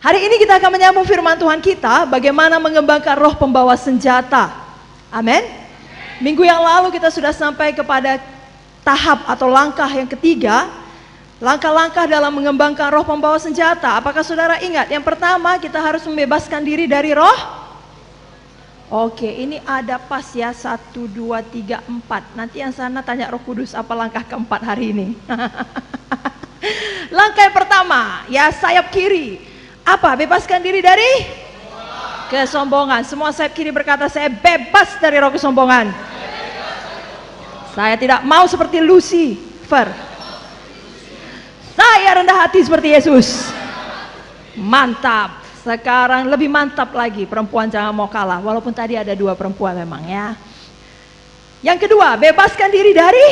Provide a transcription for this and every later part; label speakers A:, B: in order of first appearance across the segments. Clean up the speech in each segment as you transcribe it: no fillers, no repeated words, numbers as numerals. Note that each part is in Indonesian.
A: Hari ini kita akan menyambung firman Tuhan kita, bagaimana mengembangkan roh pembawa senjata. Amin. Minggu yang lalu kita sudah sampai kepada tahap atau langkah yang ketiga, langkah-langkah dalam mengembangkan roh pembawa senjata. Apakah saudara ingat? Yang pertama, kita harus membebaskan diri dari roh. Oke, ini ada pas ya, 1, 2, 3, 4. Nanti yang sana tanya Roh Kudus apa langkah keempat hari ini. Langkah yang pertama, ya sayap kiri. Apa? Bebaskan diri dari kesombongan. Semua sayap kiri berkata, saya bebas dari roh kesombongan. Saya tidak mau seperti Lucifer. Saya rendah hati seperti Yesus. Mantap. Sekarang lebih mantap lagi, perempuan jangan mau kalah. Walaupun tadi ada 2 perempuan memang ya. Yang kedua, bebaskan diri dari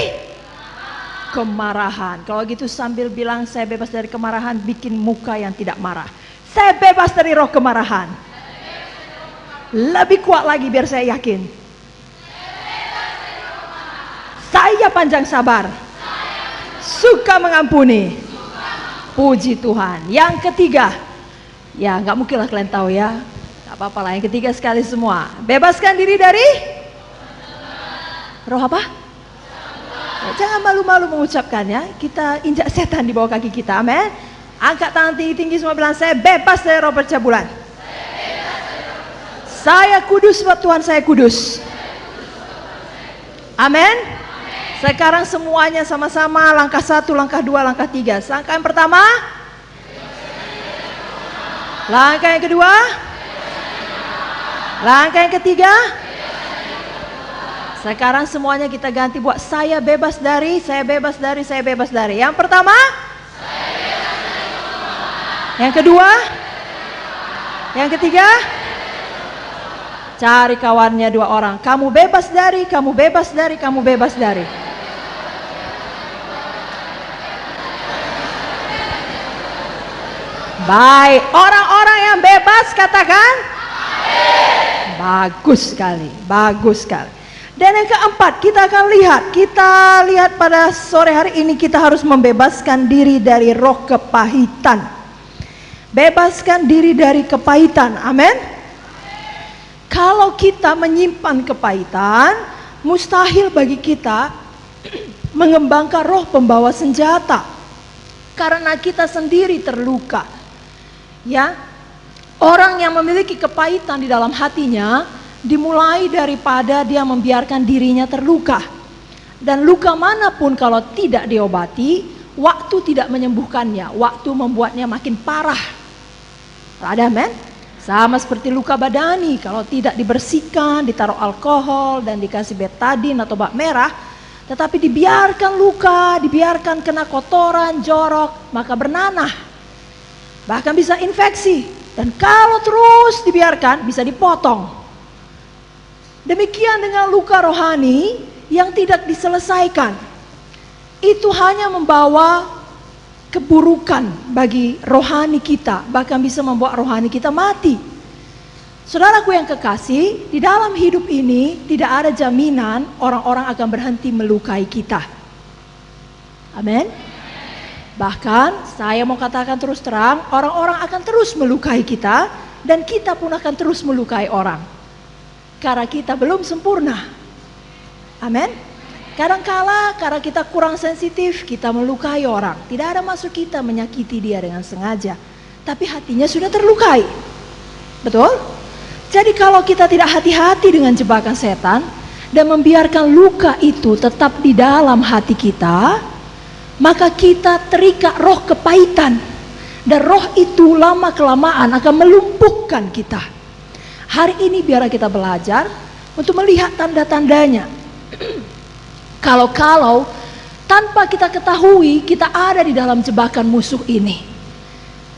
A: kemarahan. Kalau gitu sambil bilang saya bebas dari kemarahan, bikin muka yang tidak marah. Saya bebas dari roh kemarahan. Lebih kuat lagi biar saya yakin. Saya panjang sabar. Suka mengampuni. Puji Tuhan. Yang ketiga, ya nggak mungkin lah kalian tahu ya, nggak apa-apa lah. Yang ketiga sekali semua, bebaskan diri dari roh apa? Ya, jangan malu-malu mengucapkan ya. Kita injak setan di bawah kaki kita, amin. Angkat tangan tinggi-tinggi semua, bilang saya bebas dari roh percabulan. Saya kudus sebab Tuhan saya kudus. Amin. Sekarang semuanya sama-sama, langkah 1, langkah 2, langkah 3. Langkah yang pertama, langkah yang kedua, langkah yang ketiga. Sekarang semuanya kita ganti buat saya bebas dari, saya bebas dari, saya bebas dari. Yang pertama, yang kedua, yang ketiga. Cari kawannya 2 orang. Kamu bebas dari, kamu bebas dari, kamu bebas dari. Baik, orang-orang yang bebas katakan amin. Bagus sekali, bagus sekali. Dan yang keempat, kita akan lihat pada sore hari ini, kita harus membebaskan diri dari roh kepahitan. Bebaskan diri dari kepahitan, amin. Kalau kita menyimpan kepahitan, mustahil bagi kita mengembangkan roh pembawa senjata. Karena kita sendiri terluka. Ya, orang yang memiliki kepahitan di dalam hatinya dimulai daripada dia membiarkan dirinya terluka. Dan luka manapun kalau tidak diobati, waktu tidak menyembuhkannya, waktu membuatnya makin parah. Ada men? Sama seperti luka badani, kalau tidak dibersihkan, ditaruh alkohol dan dikasih betadin atau bak merah, tetapi dibiarkan luka, dibiarkan kena kotoran, jorok, maka bernanah. Bahkan bisa infeksi. Dan kalau terus dibiarkan, bisa dipotong. Demikian dengan luka rohani yang tidak diselesaikan. Itu hanya membawa keburukan bagi rohani kita, bahkan bisa membuat rohani kita mati. Saudaraku yang kekasih, di dalam hidup ini tidak ada jaminan orang-orang akan berhenti melukai kita. Amin. Bahkan saya mau katakan terus terang, orang-orang akan terus melukai kita, dan kita pun akan terus melukai orang. Karena kita belum sempurna. Amin. Kadangkala karena kita kurang sensitif, kita melukai orang. Tidak ada maksud kita menyakiti dia dengan sengaja, tapi hatinya sudah terlukai. Betul? Jadi kalau kita tidak hati-hati dengan jebakan setan dan membiarkan luka itu tetap di dalam hati kita, maka kita terikat roh kepahitan. Dan roh itu lama-kelamaan akan melumpuhkan kita. Hari ini biar kita belajar untuk melihat tanda-tandanya. Kalau tanpa kita ketahui kita ada di dalam jebakan musuh ini.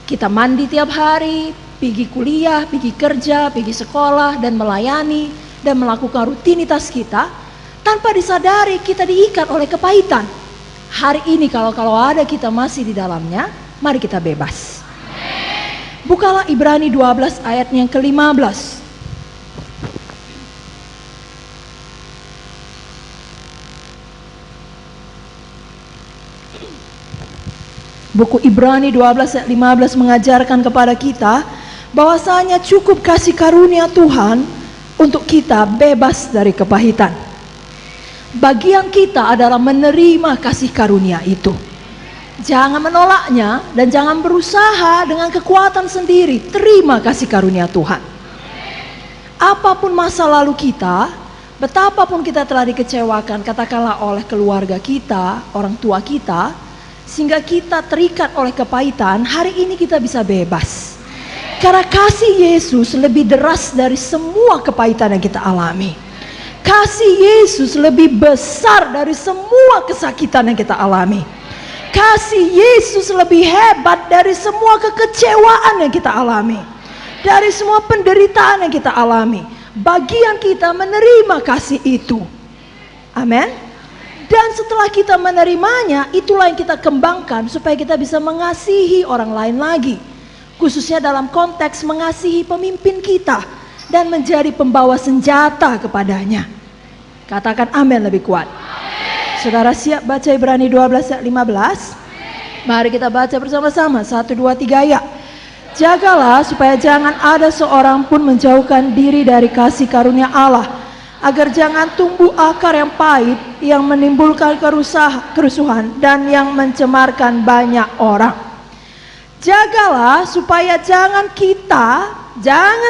A: Kita mandi tiap hari, pergi kuliah, pergi kerja, pergi sekolah dan melayani dan melakukan rutinitas kita, tanpa disadari kita diikat oleh kepahitan. Hari ini kalau ada kita masih di dalamnya, mari kita bebas. Bukalah Ibrani 12 ayat yang ke-15. Buku Ibrani 12 ayat 15 mengajarkan kepada kita bahwasanya cukup kasih karunia Tuhan untuk kita bebas dari kepahitan. Bagian kita adalah menerima kasih karunia itu. Jangan menolaknya dan jangan berusaha dengan kekuatan sendiri. Terima kasih karunia Tuhan. Apapun masa lalu kita, betapapun kita telah dikecewakan, katakanlah oleh keluarga kita, orang tua kita, sehingga kita terikat oleh kepahitan, hari ini kita bisa bebas. Karena kasih Yesus lebih deras dari semua kepahitan yang kita alami. Kasih Yesus lebih besar dari semua kesakitan yang kita alami. Kasih Yesus lebih hebat dari semua kekecewaan yang kita alami, dari semua penderitaan yang kita alami. Bagian kita menerima kasih itu. Amin. Dan setelah kita menerimanya, itulah yang kita kembangkan supaya kita bisa mengasihi orang lain lagi. Khususnya dalam konteks mengasihi pemimpin kita dan menjadi pembawa senjata kepadanya. Katakan amin lebih kuat. Saudara siap baca Ibrani 12 ayat 15? Mari kita baca bersama-sama. 1, 2, 3 ya. Jagalah supaya jangan ada seorang pun menjauhkan diri dari kasih karunia Allah, agar jangan tumbuh akar yang pahit yang menimbulkan kerusuhan dan yang mencemarkan banyak orang. Jagalah supaya jangan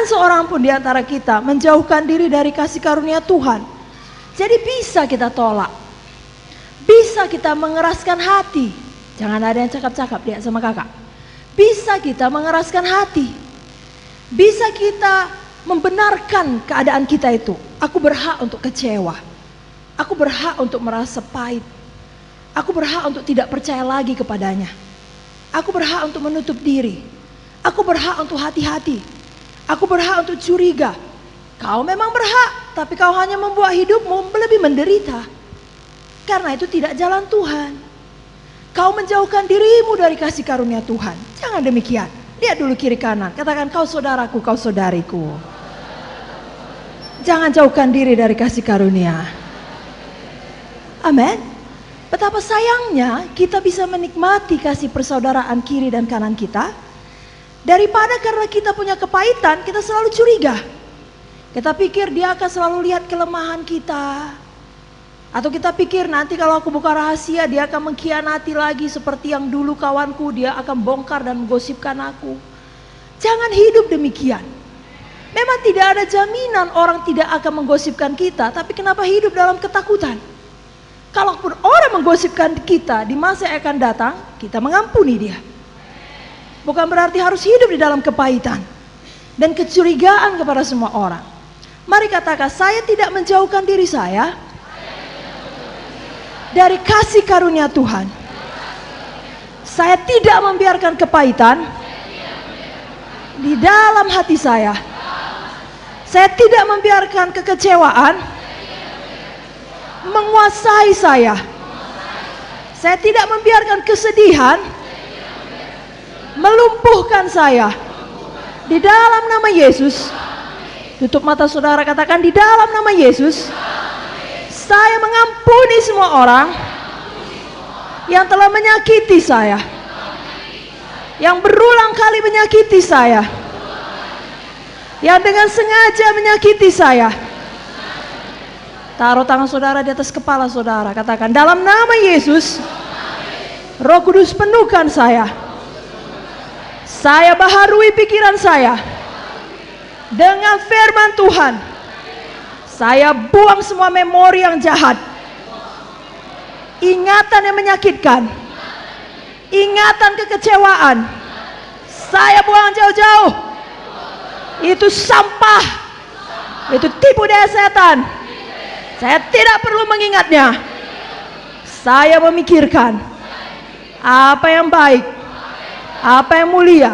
A: seorang pun di antara kita menjauhkan diri dari kasih karunia Tuhan. Jadi bisa kita tolak. Bisa kita mengeraskan hati. Jangan ada yang cakap-cakap dia sama kakak. Bisa kita mengeraskan hati. Bisa kita membenarkan keadaan kita itu. Aku berhak untuk kecewa. Aku berhak untuk merasa pahit. Aku berhak untuk tidak percaya lagi kepadanya. Aku berhak untuk menutup diri. Aku berhak untuk hati-hati. Aku berhak untuk curiga. Kau memang berhak, tapi kau hanya membuat hidupmu lebih menderita. Karena itu tidak jalan Tuhan. Kau menjauhkan dirimu dari kasih karunia Tuhan. Jangan demikian. Lihat dulu kiri kanan. Katakan, kau saudaraku, kau saudariku. Jangan jauhkan diri dari kasih karunia. Amin. Betapa sayangnya kita bisa menikmati kasih persaudaraan kiri dan kanan kita, daripada karena kita punya kepahitan, kita selalu curiga. Kita pikir dia akan selalu lihat kelemahan kita. Atau kita pikir nanti kalau aku buka rahasia, dia akan mengkhianati lagi seperti yang dulu kawanku, dia akan bongkar dan menggosipkan aku. Jangan hidup demikian. Memang tidak ada jaminan orang tidak akan menggosipkan kita, tapi kenapa hidup dalam ketakutan? Kalaupun orang menggosipkan kita di masa yang akan datang, kita mengampuni dia. Bukan berarti harus hidup di dalam kepahitan dan kecurigaan kepada semua orang. Mari katakan, saya tidak menjauhkan diri saya dari kasih karunia Tuhan. Saya tidak membiarkan kepahitan di dalam hati saya. Saya tidak membiarkan kekecewaan menguasai saya. Saya tidak membiarkan kesedihan melumpuhkan saya. Di dalam nama Yesus, tutup mata saudara, katakan, di dalam nama Yesus, saya mengampuni semua orang yang telah menyakiti saya, yang berulang kali menyakiti saya, yang dengan sengaja menyakiti saya. Taruh tangan saudara di atas kepala saudara, katakan, dalam nama Yesus, Roh Kudus penuhkan saya. Saya baharui pikiran saya dengan firman Tuhan. Saya buang semua memori yang jahat, ingatan yang menyakitkan, ingatan kekecewaan. Saya buang jauh-jauh. Itu sampah, itu tipu daya setan. Saya tidak perlu mengingatnya. Saya memikirkan apa yang baik, apa yang mulia,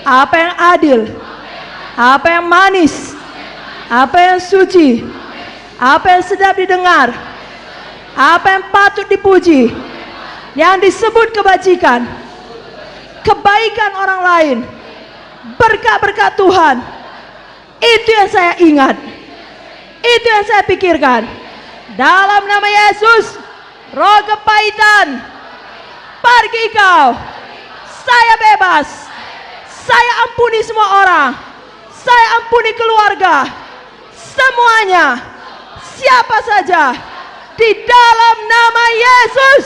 A: apa yang adil, apa yang manis, apa yang suci, apa yang sedap didengar, apa yang patut dipuji, yang disebut kebajikan, kebaikan orang lain, berkat-berkat Tuhan. Itu yang saya ingat, itu yang saya pikirkan. Dalam nama Yesus, roh kepahitan, pergi kau. saya bebas. Saya ampuni semua orang. Saya ampuni keluarga. Semuanya. Siapa saja. Di dalam nama Yesus.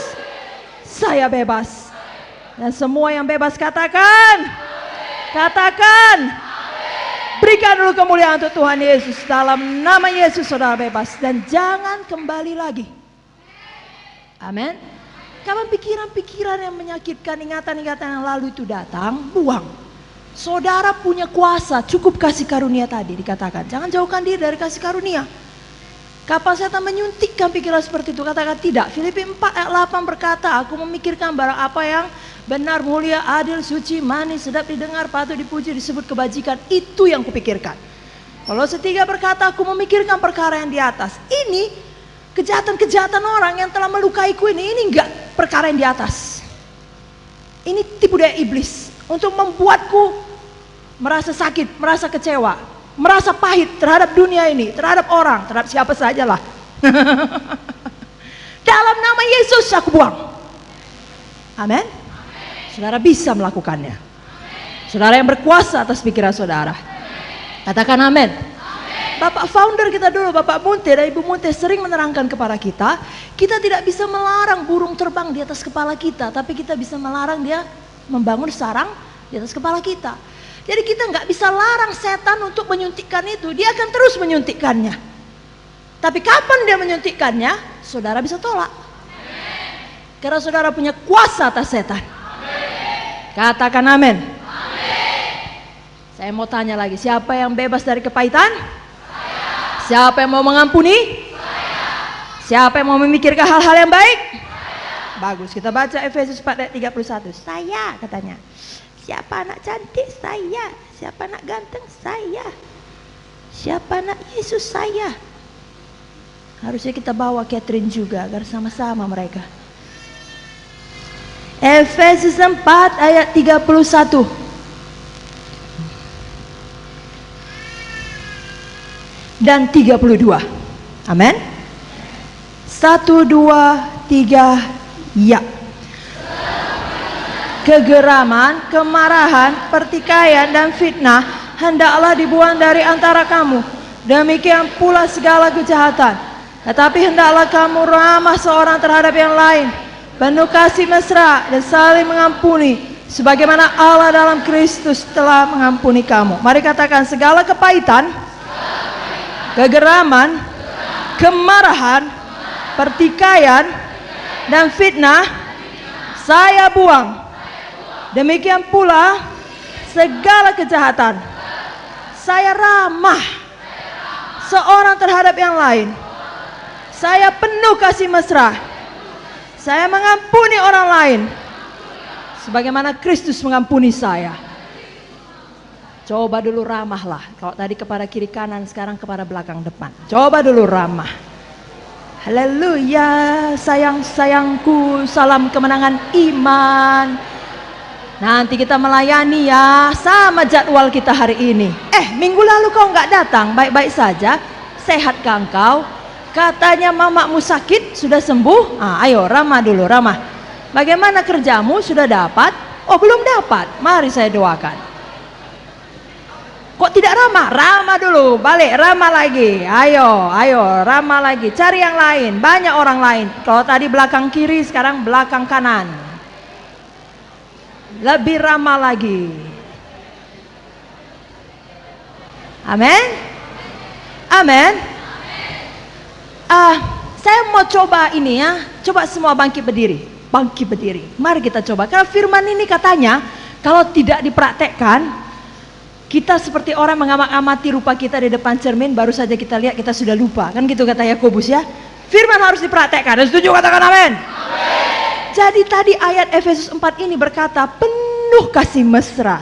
A: Saya bebas. Dan semua yang bebas katakan. Katakan. Berikan dulu kemuliaan untuk Tuhan Yesus. Dalam nama Yesus saudara bebas. Dan jangan kembali lagi. Amin. Kalau pikiran-pikiran yang menyakitkan, ingatan-ingatan yang lalu itu datang, buang. Saudara punya kuasa, cukup kasih karunia tadi dikatakan. Jangan jauhkan diri dari kasih karunia. Kapan setan menyuntikkan pikiran seperti itu? Katakan tidak. Filipi 4 ayat 8 berkata, aku memikirkan barang apa yang benar, mulia, adil, suci, manis, sedap didengar, patut dipuji, disebut kebajikan. Itu yang kupikirkan. Kolose 3 berkata, aku memikirkan perkara yang di atas. Ini kejahatan-kejahatan orang yang telah melukaiku ini enggak perkara yang di atas. Ini tipu daya iblis untuk membuatku merasa sakit, merasa kecewa, merasa pahit terhadap dunia ini, terhadap orang, terhadap siapa sajalah. Dalam nama Yesus aku buang. Amin. Saudara bisa melakukannya. Saudara yang berkuasa atas pikiran saudara. Katakan amin. Bapak founder kita dulu, Bapak Munte dan Ibu Munte sering menerangkan kepada kita, kita tidak bisa melarang burung terbang di atas kepala kita, tapi kita bisa melarang dia membangun sarang di atas kepala kita. Jadi kita nggak bisa larang setan untuk menyuntikkan itu, dia akan terus menyuntikkannya. Tapi kapan dia menyuntikkannya, saudara bisa tolak. Karena saudara punya kuasa atas setan. Katakan amin. Saya mau tanya lagi, siapa yang bebas dari kepahitan? Siapa yang mau mengampuni? Siapa yang mau memikirkan hal-hal yang baik? Bagus, kita baca Efesus 4 ayat 31. Saya katanya. Siapa anak cantik? Saya. Siapa anak ganteng? Saya. Siapa anak Yesus? Saya. Harusnya kita bawa Catherine juga agar sama-sama mereka. Efesus 4 ayat 31. Dan 32. Amin. 1, 2, 3, ya. Kegeraman, kemarahan, pertikaian dan fitnah hendaklah dibuang dari antara kamu. Demikian pula segala kejahatan. Tetapi hendaklah kamu ramah seorang terhadap yang lain, penuh kasih mesra dan saling mengampuni, sebagaimana Allah dalam Kristus telah mengampuni kamu. Mari katakan, segala kepahitan, kegeraman, kemarahan, pertikaian, dan fitnah saya buang. Demikian pula segala kejahatan. Saya ramah seorang terhadap yang lain. Saya penuh kasih mesra. Saya mengampuni orang lain sebagaimana Kristus mengampuni saya. Coba dulu ramahlah. Kalau tadi kepada kiri kanan, sekarang kepada belakang depan. Coba dulu ramah. Haleluya, sayang-sayangku, salam kemenangan iman. Nanti kita melayani ya, sama jadwal kita hari ini. Minggu lalu kau nggak datang, baik-baik saja. Sehatkah engkau? Katanya mamamu sakit, sudah sembuh? Ayo ramah dulu, ramah. Bagaimana kerjamu, sudah dapat? Oh belum dapat, mari saya doakan. Kok tidak ramah? Ramah dulu, balik ramah lagi. Ayo ramah lagi. Cari yang lain, banyak orang lain. Kalau tadi belakang kiri, sekarang belakang kanan. Lebih ramah lagi. Amin. Amin. Saya mau coba ini ya. Coba semua bangkit berdiri. Bangkit berdiri. Mari kita coba. Karena firman ini katanya, kalau tidak dipraktekkan, kita seperti orang mengamati rupa kita di depan cermin, baru saja kita lihat kita sudah lupa. Kan gitu kata Yakobus ya. Firman harus dipraktekkan. Setuju? Katakan amin. Jadi tadi ayat Efesus 4 ini berkata penuh kasih mesra.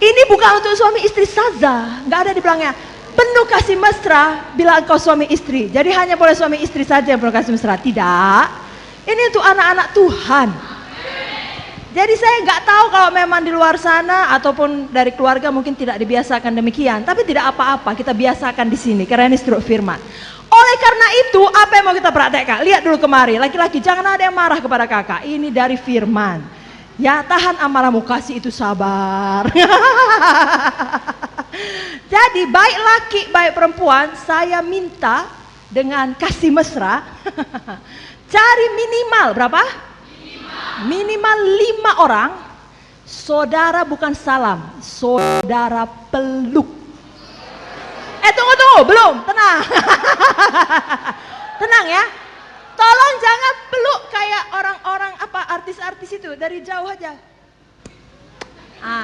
A: Ini bukan untuk suami istri saja, nggak ada di belakangnya. Penuh kasih mesra bila engkau suami istri. Jadi hanya boleh suami istri saja yang penuh kasih mesra. Tidak. Ini untuk anak-anak Tuhan. Jadi saya nggak tahu kalau memang di luar sana ataupun dari keluarga mungkin tidak dibiasakan demikian. Tapi tidak apa-apa, kita biasakan di sini karena ini struktur firman. Oleh karena itu, apa yang mau kita praktekkan? Lihat dulu kemari, laki-laki jangan ada yang marah kepada kakak. Ini dari firman. Ya, tahan amarahmu, kasih itu sabar. Jadi baik laki, baik perempuan, saya minta dengan kasih mesra, cari minimal berapa? Minimal 5 orang. Saudara bukan salam, saudara peluk. Tunggu, belum, tenang. Tenang ya. Tolong jangan peluk kayak orang-orang artis-artis itu dari jauh aja.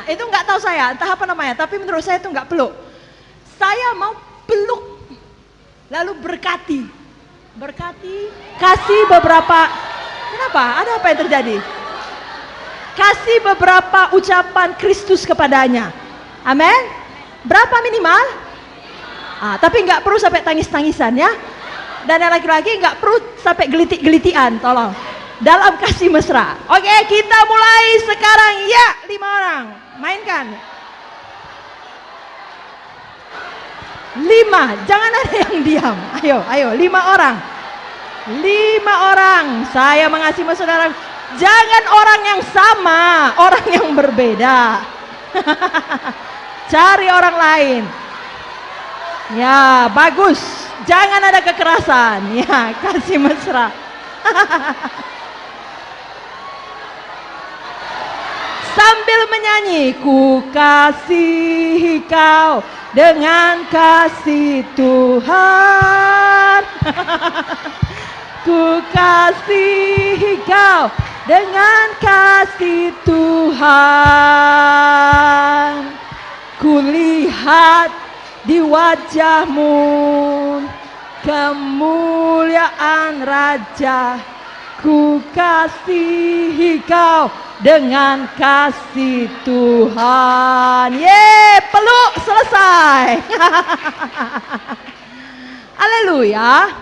A: Itu nggak tahu saya, entah apa namanya, tapi menurut saya itu nggak peluk. Saya mau peluk, lalu berkati, kasih beberapa. Kenapa? Ada apa yang terjadi? Kasih beberapa ucapan Kristus kepadanya. Amin. Berapa minimal? Tapi nggak perlu sampai tangis-tangisan ya. Dan yang laki-laki nggak perlu sampai gelitik-gelitian, tolong. Dalam kasih mesra. Oke, kita mulai sekarang ya. 5 orang, mainkan. 5, jangan ada yang diam. Ayo, 5 orang. 5 orang, saya mengasihi saudara. Jangan orang yang sama, orang yang berbeda. Cari orang lain. Ya, bagus. Jangan ada kekerasan. Ya, kasih mesra. Sambil menyanyi, ku kasihi kau dengan kasih Tuhan. Ku kasihi kau dengan kasih Tuhan. Kulihat di wajahmu kemuliaan Raja. Ku kasihi kau dengan kasih Tuhan. Peluk, selesai. Haleluya.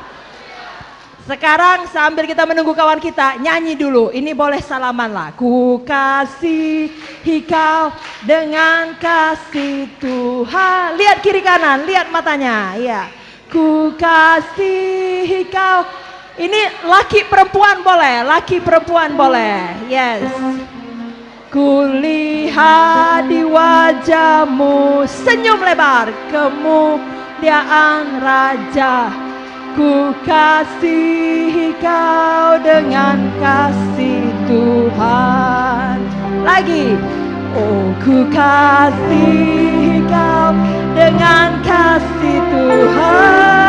A: Sekarang sambil kita menunggu kawan kita, nyanyi dulu. Ini boleh salaman lah. Ku kasihi kau dengan kasih Tuhan. Lihat kiri kanan, lihat matanya. Ya. Ku kasihi kau. Ini laki perempuan boleh, laki perempuan boleh. Yes. Kulihat di wajahmu senyum lebar kemuliaan Raja. Ku kasihi kau dengan kasih Tuhan. Lagi. Oh, ku kasihi kau dengan kasih Tuhan.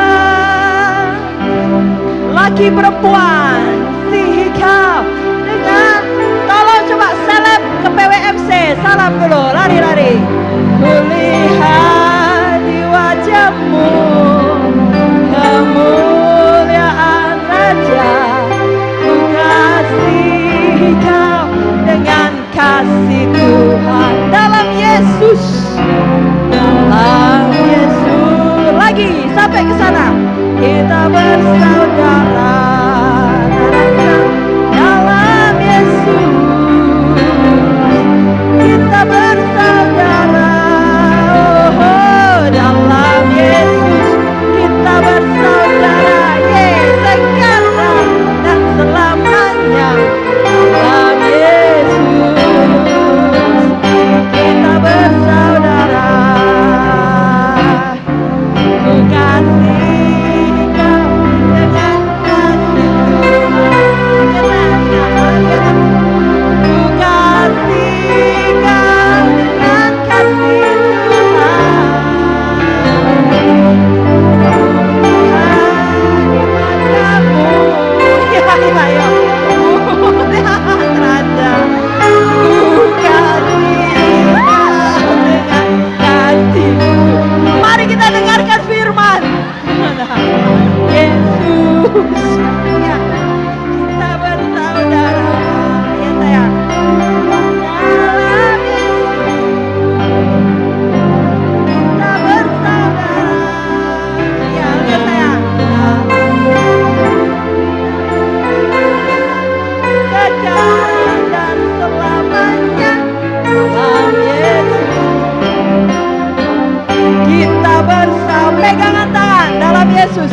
A: Laki perempuan, kasihi kau dengan. Tolong coba salam ke PWMC. Salam dulu, lari-lari. Kulihat di wajahmu kemuliaan Raja. Ku kasihi kau dengan kasih Tuhan. Dalam Yesus, dalam Yesus. Lagi sampai ke sana. Kita bersaudara dalam Yesus. Kita bersaudara, dalam Yesus. Kita bersaudara, sekarang dan selamanya dalam Yesus. Kita bersaudara. Ku kasih kau dengan kasih Tuhan. Ku kasih kau dengan kasih Mari kita dengarkan firman Yesus. Ya, kita bersaudara. Ya sayang. Dalam Yesus kita bersaudara. Ya sayang. Sekarang dan selamanya dalam Yesus. Kita bersama pegangan tangan dalam Yesus.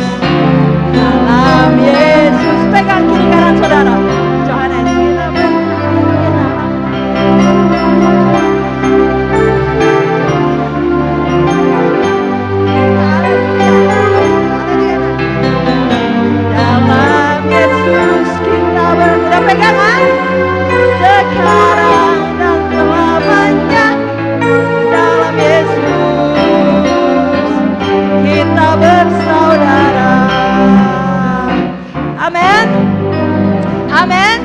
A: Amin.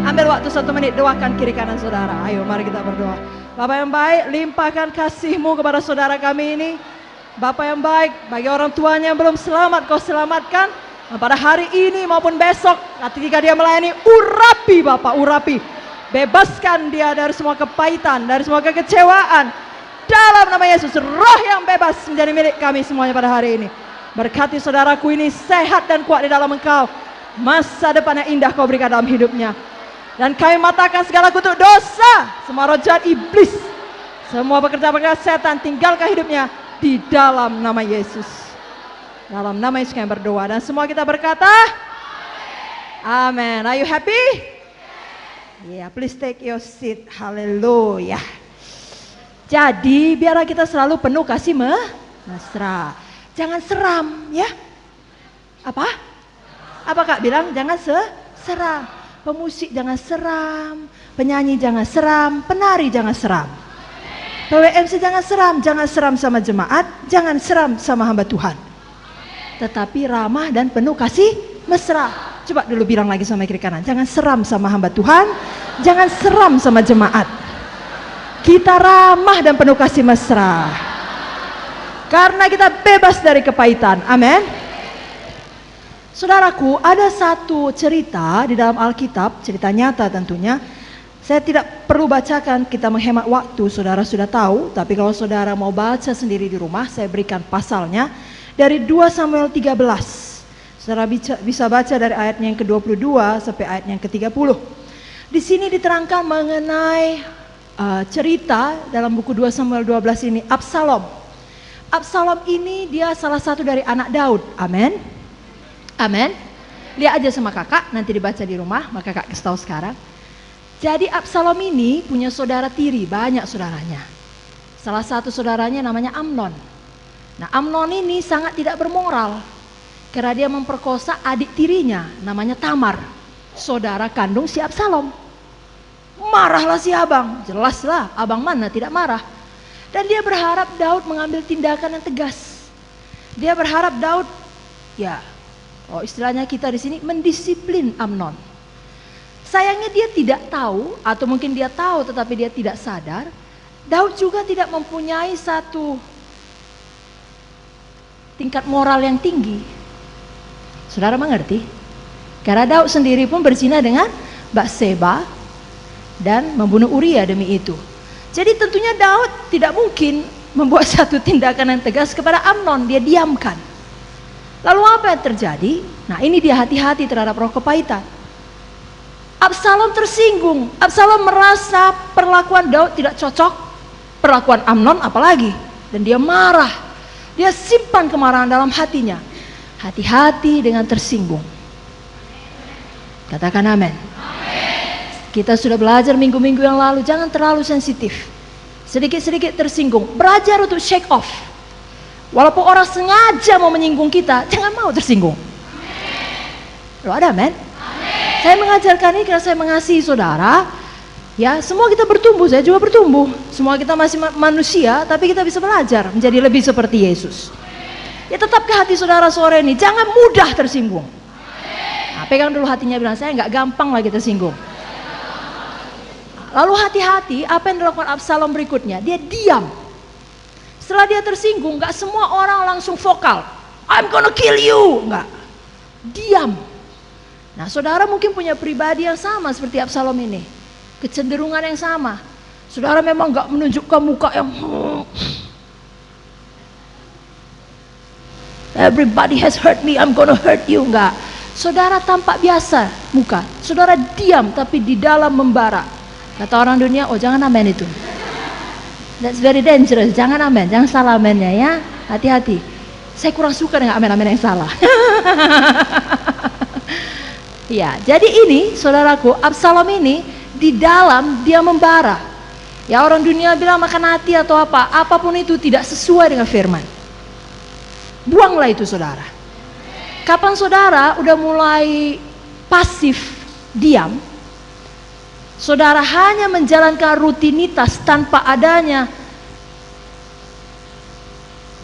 A: Ambil waktu 1 menit, doakan kiri kanan saudara. Ayo mari kita berdoa. Bapak yang baik, limpahkan kasih-Mu kepada saudara kami ini. Bapak yang baik, bagi orang tuanya yang belum selamat, Kau selamatkan. Pada hari ini maupun besok, ketika dia melayani, urapi Bapak, urapi. Bebaskan dia dari semua kepahitan, dari semua kekecewaan. Dalam nama Yesus, roh yang bebas menjadi milik kami semuanya pada hari ini. Berkati saudaraku ini sehat dan kuat di dalam Engkau. Masa depan yang indah Kau berikan dalam hidupnya. Dan kami matakan segala kutuk dosa, semua roh jahat iblis, semua pekerja-pekerja setan, tinggalkan hidupnya di dalam nama Yesus. Dalam nama Yesus kami berdoa dan semua kita berkata amin. Are you happy? Yeah, please take your seat. Haleluya. Jadi biarlah kita selalu penuh kasih mesra. Jangan seram ya. Apa Kak bilang? Jangan seram. Pemusik jangan seram, penyanyi jangan seram, penari jangan seram, PWMC jangan seram sama jemaat, jangan seram sama hamba Tuhan. Tetapi ramah dan penuh kasih mesra. Coba dulu bilang lagi sama kiri kanan, jangan seram sama hamba Tuhan, jangan seram sama jemaat. Kita ramah dan penuh kasih mesra. Karena kita bebas dari kepahitan. Amin. Saudaraku, ada satu cerita di dalam Alkitab, cerita nyata tentunya. Saya tidak perlu bacakan, kita menghemat waktu, saudara sudah tahu. Tapi kalau saudara mau baca sendiri di rumah, saya berikan pasalnya. Dari 2 Samuel 13. Saudara bisa baca dari ayatnya yang ke-22 sampai ayatnya yang ke-30. Di sini diterangkan mengenai cerita dalam buku 2 Samuel 12 ini, Absalom. Absalom ini dia salah satu dari anak Daud. Amin. Amin. Lihat aja sama kakak, nanti dibaca di rumah, maka kakak kasih tahu sekarang. Jadi Absalom ini punya saudara tiri, banyak saudaranya. Salah satu saudaranya namanya Amnon. Nah Amnon ini sangat tidak bermoral, karena dia memperkosa adik tirinya, namanya Tamar, saudara kandung si Absalom. Marahlah si abang, jelaslah abang mana tidak marah. Dan dia berharap Daud mengambil tindakan yang tegas. Dia berharap Daud, istilahnya kita di sini mendisiplin Amnon. Sayangnya dia tidak tahu, atau mungkin dia tahu tetapi dia tidak sadar, Daud juga tidak mempunyai satu tingkat moral yang tinggi. Saudara mengerti? Karena Daud sendiri pun berzina dengan Batseba dan membunuh Uria demi itu. Jadi tentunya Daud tidak mungkin membuat satu tindakan yang tegas kepada Amnon, dia diamkan. Lalu apa yang terjadi? Nah ini dia hati-hati terhadap roh kepahitan. Absalom tersinggung. Absalom merasa perlakuan Daud tidak cocok, perlakuan Amnon apalagi. Dan dia marah. Dia simpan kemarahan dalam hatinya. Hati-hati dengan tersinggung. Katakan amin. Kita sudah belajar minggu-minggu yang lalu, jangan terlalu sensitif. Sedikit-sedikit tersinggung. Belajar untuk shake off. Walaupun orang sengaja mau menyinggung kita, jangan mau tersinggung. Loh ada amin? Saya mengajarkan ini karena saya mengasihi saudara. Ya, semua kita bertumbuh, saya juga bertumbuh. Semua kita masih manusia, tapi kita bisa belajar menjadi lebih seperti Yesus. Ya tetap ke hati saudara sore ini, jangan mudah tersinggung. Nah, pegang dulu hatinya, bilang saya nggak gampang lagi tersinggung. Lalu hati-hati, apa yang dilakukan Absalom berikutnya? Dia diam. Setelah dia tersinggung, gak semua orang langsung vokal. I'm gonna kill you. Enggak. Diam. Nah saudara mungkin punya pribadi yang sama seperti Absalom ini. Kecenderungan yang sama. Saudara memang gak menunjukkan muka yang everybody has hurt me, I'm gonna hurt you. Enggak. Saudara tampak biasa muka. Saudara diam tapi di dalam membara. Kata orang dunia, oh jangan amen itu. That's very dangerous. Jangan amen, jangan salah amennya ya. Hati-hati. Saya kurang suka dengan amen-amen yang salah. Ya, jadi ini saudaraku, Absalom ini di dalam dia membara. Ya orang dunia bilang makan hati atau apa, apapun itu tidak sesuai dengan firman. Buanglah itu saudara. Kapan saudara udah mulai pasif, diam, saudara hanya menjalankan rutinitas tanpa adanya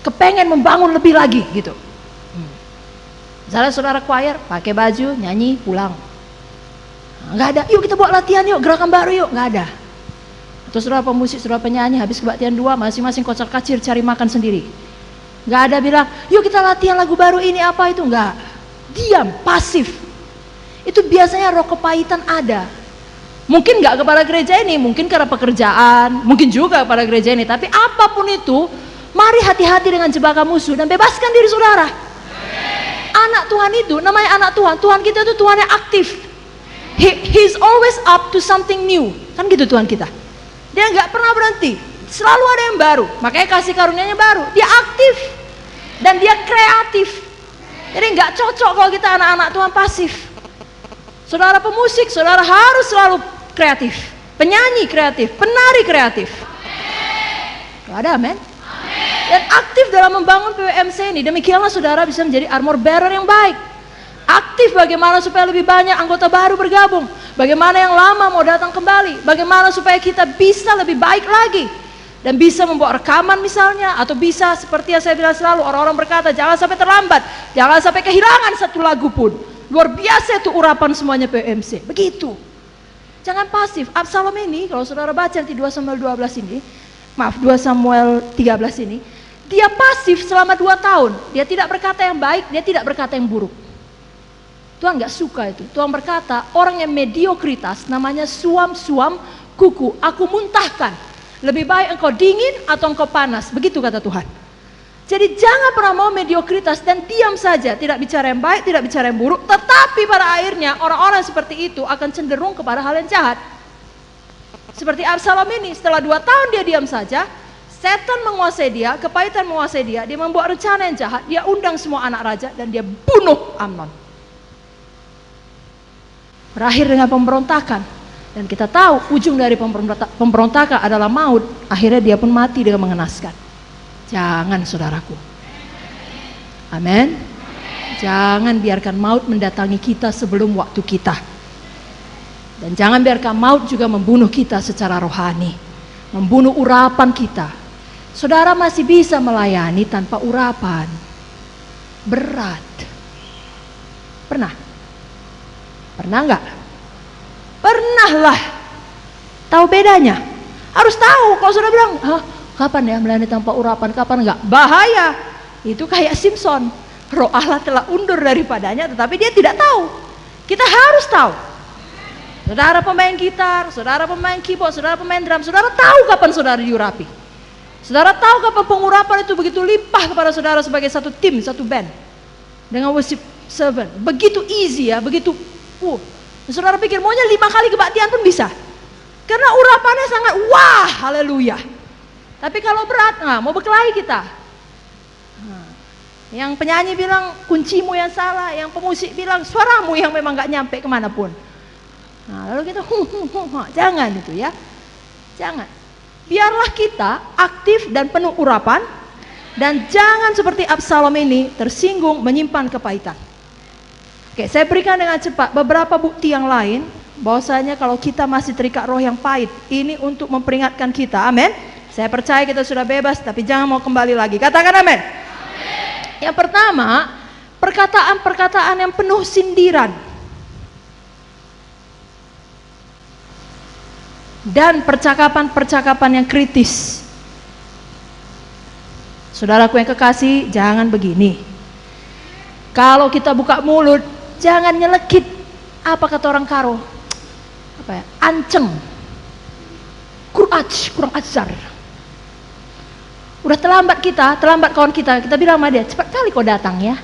A: kepengen membangun lebih lagi gitu. Misalnya saudara choir, pakai baju, nyanyi, pulang. Nggak ada, yuk kita buat latihan yuk, gerakan baru yuk, nggak ada. Atau saudara pemusik, saudara penyanyi, habis kebaktian 2, masing-masing kocar kacir cari makan sendiri. Nggak ada bilang, yuk kita latihan lagu baru ini apa itu, nggak. Diam, pasif. Itu biasanya roh kepahitan ada. Mungkin nggak kepada gereja ini, mungkin karena pekerjaan, mungkin juga kepada gereja ini. Tapi apapun itu, mari hati-hati dengan jebakan musuh dan bebaskan diri saudara. Anak Tuhan itu, namanya anak Tuhan, Tuhan kita itu Tuhan yang aktif. He's always up to something new. Kan gitu Tuhan kita. Dia nggak pernah berhenti, selalu ada yang baru. Makanya kasih karunia-Nya baru. Dia aktif dan dia kreatif. Jadi nggak cocok kalau kita anak-anak Tuhan pasif. Saudara pemusik, saudara harus selalu kreatif. Penyanyi kreatif, penari kreatif. Ada, amin. Dan aktif dalam membangun PWMC ini. Demikianlah saudara bisa menjadi armor bearer yang baik. Aktif bagaimana supaya lebih banyak anggota baru bergabung. Bagaimana yang lama mau datang kembali. Bagaimana supaya kita bisa lebih baik lagi. Dan bisa membuat rekaman misalnya. Atau bisa seperti yang saya bilang selalu. Orang-orang berkata jangan sampai terlambat. Jangan sampai kehilangan satu lagu pun. Luar biasa itu urapan semuanya PWMC. Begitu. Jangan pasif. Absalom ini kalau saudara baca nanti 2 Samuel 12 ini. Maaf 2 Samuel 13 ini. Dia pasif selama 2 tahun. Dia tidak berkata yang baik, dia tidak berkata yang buruk. Tuhan gak suka itu. Tuhan berkata, orang yang mediokritas namanya suam-suam kuku. Aku muntahkan. Lebih baik engkau dingin atau engkau panas. Begitu kata Tuhan. Jadi jangan pernah mau mediokritas dan diam saja. Tidak bicara yang baik, tidak bicara yang buruk. Tetapi pada akhirnya orang-orang seperti itu akan cenderung kepada hal yang jahat. Seperti Absalom ini, setelah 2 tahun dia diam saja. Setan menguasai dia, kepahitan menguasai dia. Dia membuat rencana yang jahat. Dia undang semua anak raja dan dia bunuh Amnon. Berakhir dengan pemberontakan. Dan kita tahu ujung dari pemberontakan adalah maut. Akhirnya dia pun mati dengan mengenaskan. Jangan saudaraku. Amin. Jangan biarkan maut mendatangi kita sebelum waktu kita. Dan jangan biarkan maut juga membunuh kita secara rohani. Membunuh urapan kita. Saudara masih bisa melayani tanpa urapan. Berat. Pernah? Pernah enggak? Pernah lah. Tahu bedanya? Harus tahu. Kalau saudara bilang, kapan ya melayani tanpa urapan, kapan enggak? Bahaya. Itu kayak Simpson. Roh Allah telah undur daripadanya, tetapi dia tidak tahu. Kita harus tahu. Saudara pemain gitar, saudara pemain keyboard, saudara pemain drum, saudara tahu kapan saudara diurapi. Saudara tahu kapan pengurapan itu begitu limpah kepada saudara sebagai satu tim, satu band. Dengan worship servant. Begitu easy ya, begitu saudara pikir maunya 5 kali kebaktian pun bisa. Karena urapannya sangat wah, haleluya. Tapi kalau berat, mau berkelahi kita. Yang penyanyi bilang kuncimu yang salah, yang pemusik bilang suaramu yang memang gak nyampe kemanapun. Lalu kita jangan itu ya. Jangan. Biarlah kita aktif dan penuh urapan. Dan jangan seperti Absalom ini tersinggung menyimpan kepahitan. Oke, saya berikan dengan cepat beberapa bukti yang lain bahwasanya kalau kita masih terikat roh yang pahit, ini untuk memperingatkan kita. Amin. Saya percaya kita sudah bebas, tapi jangan mau kembali lagi. Katakan amin. Yang pertama, perkataan-perkataan yang penuh sindiran dan percakapan-percakapan yang kritis. Saudaraku yang kekasih, jangan begini. Kalau kita buka mulut, jangan nyelekit. Apa kata orang Karo? Anceng, kurang ajar. Udah terlambat kita, terlambat kawan kita bilang sama dia, cepat kali kau datang ya.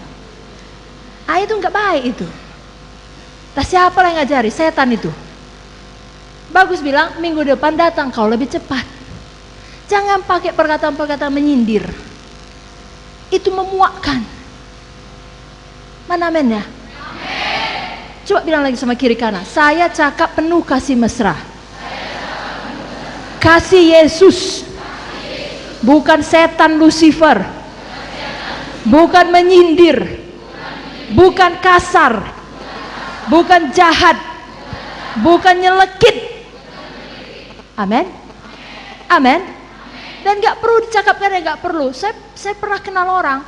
A: Itu nggak baik itu. Nah, siapa yang ngajari? Setan itu. Bagus bilang minggu depan datang kau lebih cepat. Jangan pakai perkataan-perkataan menyindir. Itu memuakkan. Mana amin ya? Coba bilang lagi sama kiri kanan. Saya cakap penuh kasih mesra. Kasih Yesus. Bukan setan Lucifer. Bukan menyindir. Bukan kasar. Bukan jahat. Bukan nyelekit. Amin. Amin. Dan gak perlu dicakapkan yang gak perlu. Saya pernah kenal orang,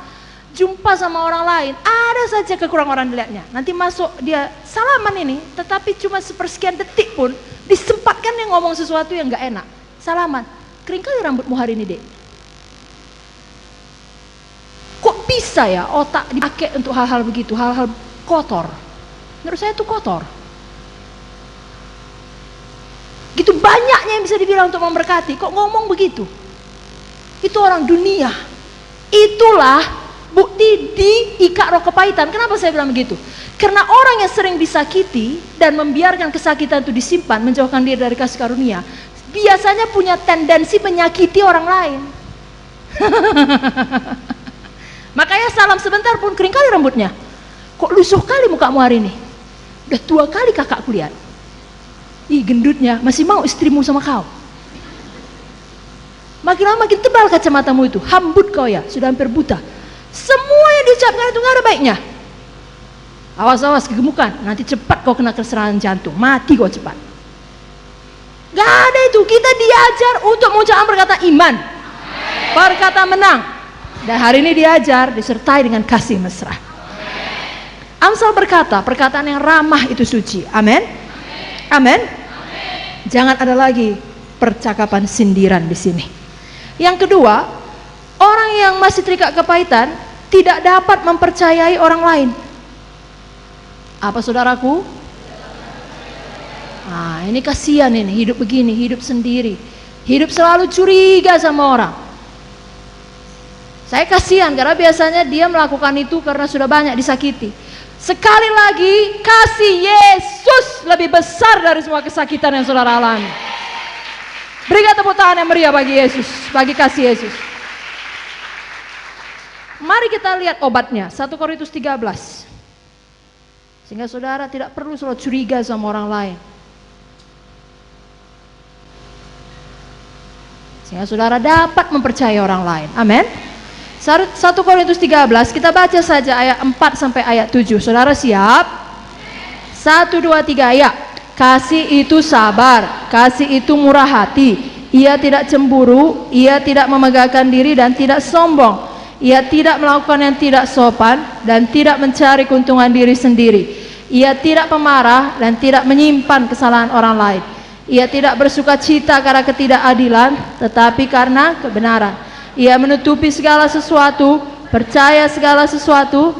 A: jumpa sama orang lain, ada saja kekurangan orang dilihatnya. Nanti masuk dia salaman ini, tetapi cuma sepersekian detik pun disempatkan yang ngomong sesuatu yang nggak enak. Salaman, kering kali rambutmu hari ini, Dek. Kok bisa ya otak dipakai untuk hal-hal begitu, hal-hal kotor? Menurut saya itu kotor. Gitu banyaknya yang bisa dibilang untuk memberkati, kok ngomong begitu? Itu orang dunia. Itulah bukti diikat roh kepahitan. Kenapa saya bilang begitu? Karena orang yang sering disakiti dan membiarkan kesakitan itu disimpan, menjauhkan diri dari kasih karunia, biasanya punya tendensi menyakiti orang lain. Makanya salam sebentar pun kering kali rambutnya. Kok lusuh kali mukamu hari ini? Udah 2 kali kakakku lihat. Ih, gendutnya, masih mau istrimu sama kau. Makin lama makin tebal kacamatamu itu. Hambut kau ya, sudah hampir buta. Semua yang diucapkan itu gak ada baiknya. Awas-awas kegemukan, nanti cepat kau kena serangan jantung, mati kau cepat. Gak ada itu. Kita diajar untuk mengucapkan perkataan iman, perkataan menang. Dan hari ini diajar disertai dengan kasih mesra. Amsal berkata, perkataan yang ramah itu suci. Amin. Amin. Jangan ada lagi percakapan sindiran di sini. Yang kedua, orang yang masih terikat kepahitan tidak dapat mempercayai orang lain. Apa saudaraku? Nah, ini kasihan ini, hidup begini, hidup sendiri. Hidup selalu curiga sama orang. Saya kasihan karena biasanya dia melakukan itu karena sudah banyak disakiti. Sekali lagi, kasih Yesus lebih besar dari semua kesakitan yang saudara alami. Berikan tepuk tangan yang meriah bagi Yesus, bagi kasih Yesus. Mari kita lihat obatnya, 1 Korintus 13. Sehingga saudara tidak perlu selalu curiga sama orang lain. Sehingga saudara dapat mempercayai orang lain. Amin. 1 Korintus 13, kita baca saja ayat 4 sampai ayat 7. Saudara siap? 1, 2, 3 ayat. Kasih itu sabar, kasih itu murah hati. Ia tidak cemburu, ia tidak memegahkan diri dan tidak sombong. Ia tidak melakukan yang tidak sopan dan tidak mencari keuntungan diri sendiri. Ia tidak pemarah dan tidak menyimpan kesalahan orang lain. Ia tidak bersuka cita karena ketidakadilan, tetapi karena kebenaran. Ia menutupi segala sesuatu, percaya segala sesuatu,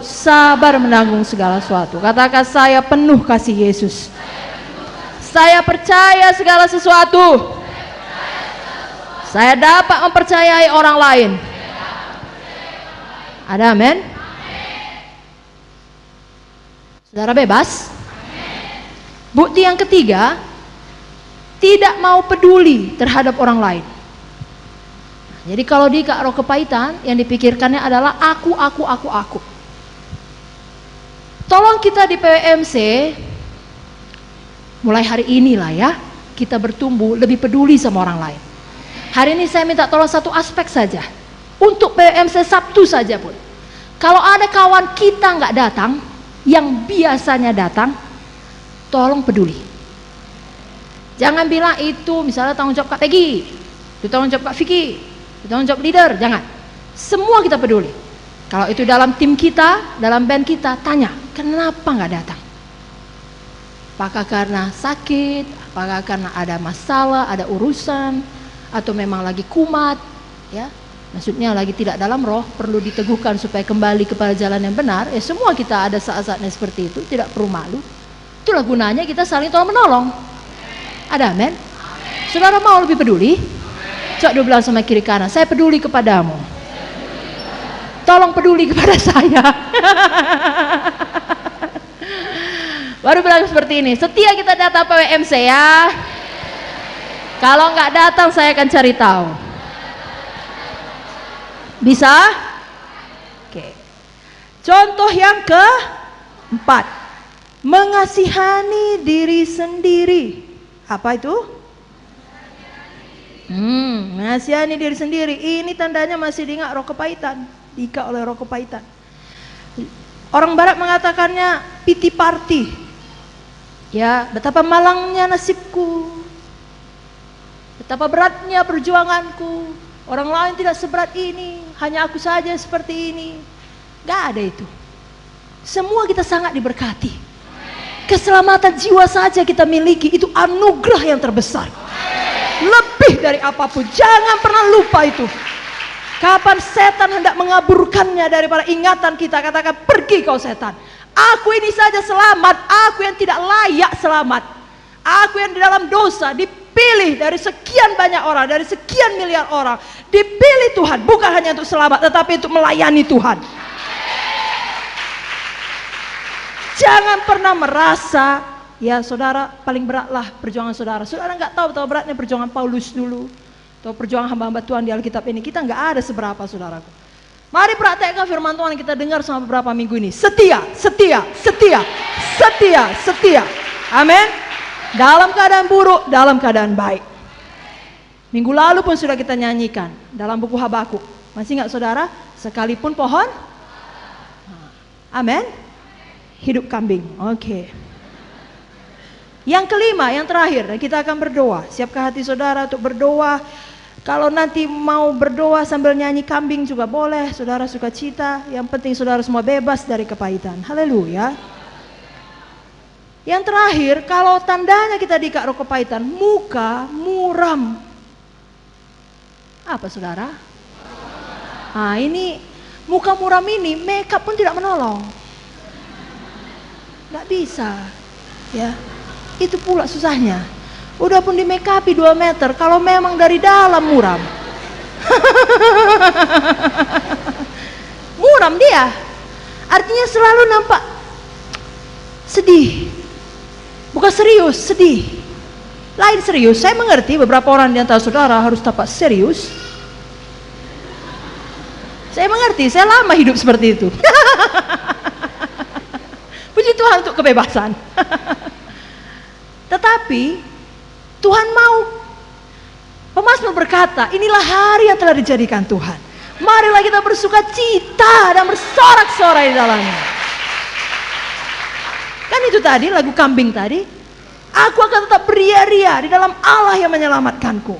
A: sabar menanggung segala sesuatu. Katakan, saya penuh kasih Yesus. Saya percaya segala sesuatu. Saya dapat mempercayai orang lain. Ada amin? Saudara bebas? Bukti yang ketiga, tidak mau peduli terhadap orang lain. Jadi kalau diikat roh kepahitan, yang dipikirkannya adalah aku. Tolong kita di PWMC, mulai hari inilah ya, kita bertumbuh lebih peduli sama orang lain. Hari ini saya minta tolong satu aspek saja. Untuk PWMC Sabtu saja pun. Kalau ada kawan kita nggak datang, yang biasanya datang, tolong peduli. Jangan bilang itu misalnya tanggung jawab Kak Peggy, itu tanggung jawab Kak Vicky, tanggung jawab leader, jangan. Semua kita peduli. Kalau itu dalam tim kita, dalam band kita, tanya, kenapa nggak datang? Apakah karena sakit? Apakah karena ada masalah, ada urusan, atau memang lagi kumat? Ya, maksudnya lagi tidak dalam roh, perlu diteguhkan supaya kembali kepada jalan yang benar. Ya, semua kita ada saat-saatnya seperti itu, tidak perlu malu. Itulah gunanya kita saling tolong menolong. Ada amin? Saudara mau lebih peduli? Coba dia bilang sama kiri kanan, saya peduli kepadamu. Tolong peduli kepada saya. Baru bilang seperti ini, setia kita datang PWMC ya. Kalau nggak datang saya akan cari tahu. Bisa? Oke. Contoh yang keempat, mengasihani diri sendiri. Apa itu? Mengasihani diri sendiri. Ini tandanya masih diingat roh kepahitan, diikat oleh roh kepahitan. Orang barat mengatakannya pity party. Ya, betapa malangnya nasibku, betapa beratnya perjuanganku. Orang lain tidak seberat ini. hanya aku saja seperti ini. Gak ada itu. Semua kita sangat diberkati. Keselamatan jiwa saja kita miliki, itu anugerah yang terbesar. Lebih dari apapun, jangan pernah lupa itu. Kapan setan hendak mengaburkannya daripada ingatan kita, katakan, pergi kau setan. Aku ini saja selamat, aku yang tidak layak selamat. Aku yang di dalam dosa, dipilih dari sekian banyak orang, dari sekian miliar orang. Dipilih Tuhan, bukan hanya untuk selamat, tetapi untuk melayani Tuhan. Jangan pernah merasa, ya saudara, paling beratlah perjuangan saudara. Saudara nggak tahu betapa beratnya perjuangan Paulus dulu, atau perjuangan hamba-hamba Tuhan di Alkitab ini. Kita nggak ada seberapa, saudaraku. Mari praktekkan firman Tuhan yang kita dengar selama beberapa minggu ini. Setia, setia, setia, setia, setia. Amin. Dalam keadaan buruk, dalam keadaan baik. Minggu lalu pun sudah kita nyanyikan dalam buku Habakuk. Masih nggak saudara? Sekalipun pohon. Amin. Hidup kambing. Oke. Yang kelima, yang terakhir, kita akan berdoa. Siapkah hati saudara untuk berdoa? Kalau nanti mau berdoa sambil nyanyi kambing juga boleh. Saudara suka cita. Yang penting saudara semua bebas dari kepahitan. Haleluya. Yang terakhir, kalau tandanya kita diikat roh kepahitan, muka muram. Apa saudara? Nah ini, muka muram ini, makeup pun tidak menolong. Gak bisa, ya. Itu pula susahnya. Udah pun di make up 2 meter, kalau memang dari dalam muram. Muram dia. Artinya selalu nampak sedih. Bukan serius, sedih. Lain serius. Saya mengerti beberapa orang di antara saudara harus tampak serius. Saya mengerti, saya lama hidup seperti itu. Puji Tuhan untuk kebebasan. Tetapi Tuhan mau, pemazmur berkata, inilah hari yang telah dijadikan Tuhan. Marilah kita bersuka cita dan bersorak-sorai di dalamnya. Kan itu tadi lagu kambing tadi. Aku akan tetap beria-ria di dalam Allah yang menyelamatkanku.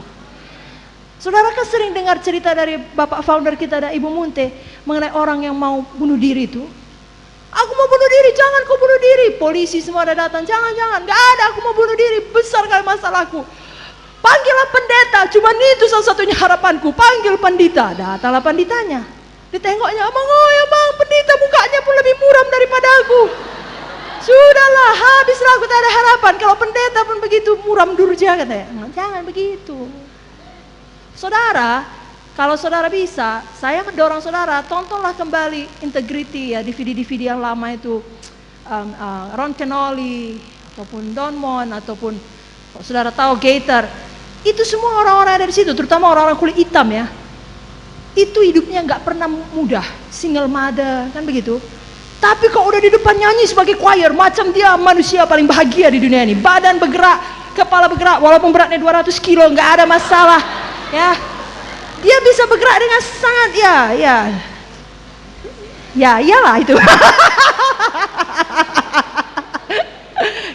A: Saudara kan sering dengar cerita dari bapak founder kita dan Ibu Munte mengenai orang yang mau bunuh diri itu. Aku mau bunuh diri, jangan kau bunuh diri. Polisi semua ada datang, jangan, gak ada, aku mau bunuh diri, besar kali masalahku. Panggillah pendeta, cuma itu salah satunya harapanku. Panggil pendeta, datanglah pendetanya. Ditengoknya, abang, pendeta mukanya pun lebih muram daripada aku. Sudahlah, habislah, aku tak ada harapan. Kalau pendeta pun begitu, muram durja katanya. Jangan begitu. Saudara, kalau saudara bisa, saya mendorong saudara, tontonlah kembali Integrity ya, DVD-DVD yang lama itu, Ron Kenoly, ataupun Don Mon, ataupun saudara tahu Gator. Itu semua orang-orang ada di situ, terutama orang-orang kulit hitam ya. Itu hidupnya nggak pernah mudah, single mother, kan begitu. Tapi kok udah di depan nyanyi sebagai choir, macam dia manusia paling bahagia di dunia ini. Badan bergerak, kepala bergerak, walaupun beratnya 200 kilo, nggak ada masalah ya. Dia bisa bergerak dengan sangat, ya iyalah itu.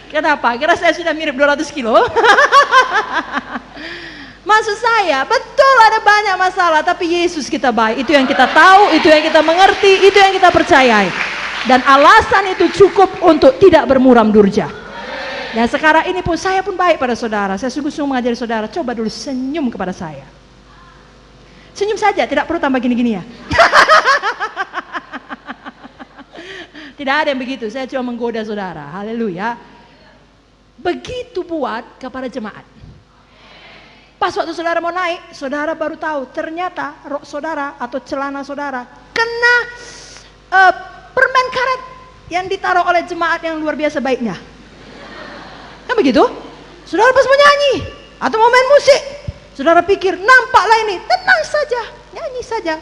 A: Kenapa? Kira saya sudah mirip 200 kilo. Maksud saya, betul ada banyak masalah, tapi Yesus kita baik. Itu yang kita tahu, itu yang kita mengerti, itu yang kita percayai. Dan alasan itu cukup untuk tidak bermuram durja. Dan sekarang ini pun saya pun baik pada saudara. Saya sungguh-sungguh mengajari saudara, coba dulu senyum kepada saya. Senyum saja, tidak perlu tambah gini-gini ya. Tidak ada yang begitu, saya cuma menggoda saudara. Haleluya. Begitu buat kepada jemaat. Pas waktu saudara mau naik, saudara baru tahu ternyata rok saudara atau celana saudara kena permen karet yang ditaruh oleh jemaat yang luar biasa baiknya. Kan begitu? Saudara pas mau nyanyi atau mau main musik, saudara pikir nampaklah ini, tenang saja, nyanyi saja,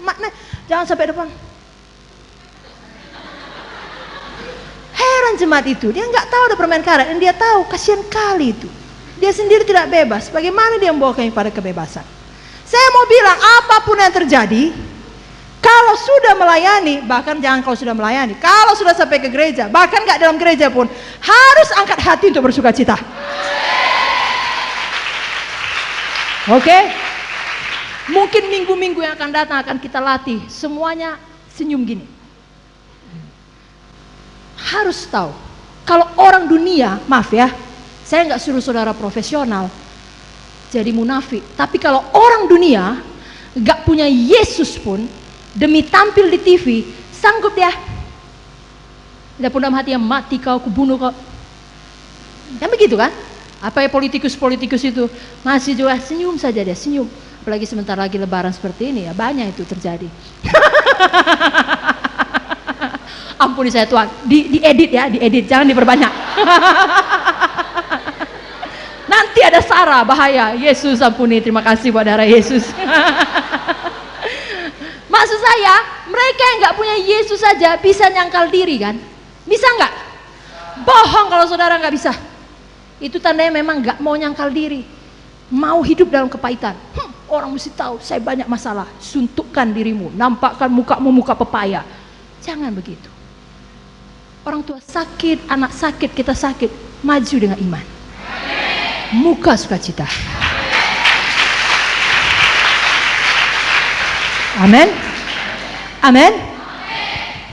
A: makna jangan sampai depan. Heran jemaat itu, dia nggak tahu ada permen karet dan dia tahu kasihan kali itu. Dia sendiri tidak bebas. Bagaimana dia membawa kami pada kebebasan? Saya mau bilang apapun yang terjadi, kalau sudah melayani, bahkan jangan kalau sudah melayani, kalau sudah sampai ke gereja, bahkan nggak dalam gereja pun, harus angkat hati untuk bersuka cita. Oke? Mungkin minggu-minggu yang akan datang akan kita latih semuanya senyum gini. Harus tahu, kalau orang dunia, maaf ya, saya nggak suruh saudara profesional jadi munafik. Tapi kalau orang dunia nggak punya Yesus pun, demi tampil di TV, sanggup dia. Tidak pun dalam hati yang mati kau, kubunuh kau. Kan begitu kan? Apa ya politikus-politikus itu masih juga senyum saja dia, senyum. Apalagi sebentar lagi lebaran seperti ini ya, banyak itu terjadi. Ampuni saya Tuhan, diedit ya, diedit, jangan diperbanyak. Nanti ada sara, bahaya. Yesus ampuni, terima kasih buat darah Yesus. Maksud saya, mereka yang nggak punya Yesus saja bisa nyangkal diri kan? Bisa nggak? Bohong kalau saudara nggak bisa. Itu tandanya memang nggak mau nyangkal diri, mau hidup dalam kepahitan. Orang mesti tahu saya banyak masalah. Suntukkan dirimu, nampakkan mukamu muka pepaya. Jangan begitu. Orang tua sakit, anak sakit, kita sakit, maju dengan iman. Muka sukacita. Amin. Amin.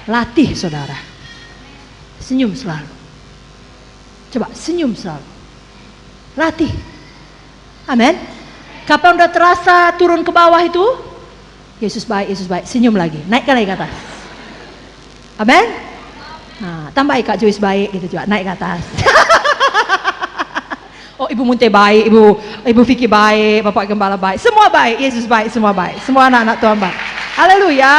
A: Latih saudara. Senyum selalu. Coba senyum selalu. Latih. Amin. Kapan udah terasa turun ke bawah itu, Yesus baik, senyum lagi, naikkan lagi ke atas. Amin. Nah, tambahin Kak Joyce baik gitu juga, naik ke atas. Oh, Ibu Munte baik, Ibu Vicky baik, Bapak Gembala baik, semua baik, Yesus baik, semua baik, semua anak-anak Tuhan baik. Haleluya.